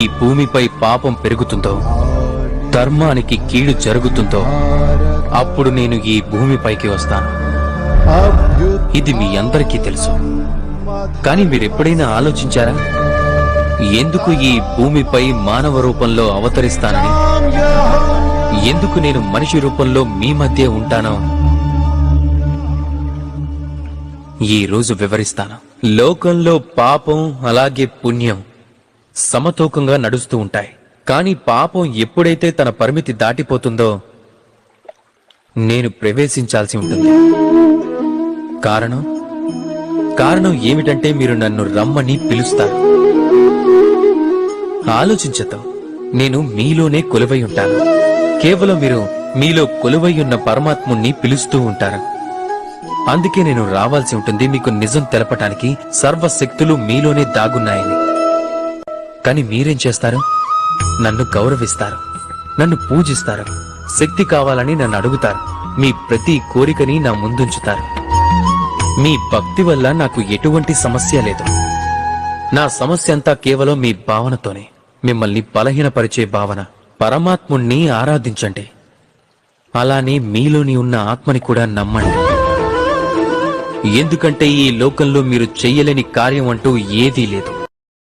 భూమిపై పాపం పెరుగుతుందో, ధర్మానికి కీడు జరుగుతుందో, అప్పుడు నేను ఈ భూమిపైకి వస్తాను. ఇది మీ అందరికీ తెలుసు. కానీ మీరెప్పుడైనా ఆలోచించారా ఎందుకు ఈ భూమిపై మానవ రూపంలో అవతరిస్తానని? ఎందుకు నేను మనిషి రూపంలో మీ మధ్య ఉంటానో ఈ రోజు వివరిస్తాను. లోకంలో పాపం అలాగే పుణ్యం సమతూకంగా నడుస్తూ ఉంటాయి. కానీ పాపం ఎప్పుడైతే తన పరిమితి దాటిపోతుందో నేను ప్రవేశించాల్సి ఉంటుంది. కారణం ఏమిటంటే మీరు నన్ను రమ్మని పిలుస్తారు. ఆలోచించతో నేను మీలోనే కొలువై ఉంటాను. కేవలం మీరు మీలో కొలువై ఉన్న పరమాత్ముణ్ణి పిలుస్తూ ఉంటారు. అందుకే నేను రావాల్సి ఉంటుంది మీకు నిజం తెలపటానికి. సర్వశక్తులు మీలోనే దాగున్నాయని. కానీ మీరేం చేస్తారు? నన్ను గౌరవిస్తారు, నన్ను పూజిస్తారు, శక్తి కావాలని నన్ను అడుగుతారు. మీ ప్రతి కోరికని నా ముందుంచుతారు. మీ భక్తి వల్ల నాకు ఎటువంటి సమస్య లేదు. నా సమస్య అంతా కేవలం మీ భావనతోనే. మిమ్మల్ని బలహీనపరిచే భావన. పరమాత్ముణ్ణి ఆరాధించండి. అలానే మీలోని ఉన్న ఆత్మని కూడా నమ్మండి. ఎందుకంటే ఈ లోకంలో మీరు చెయ్యలేని కార్యం అంటూ ఏదీ లేదు.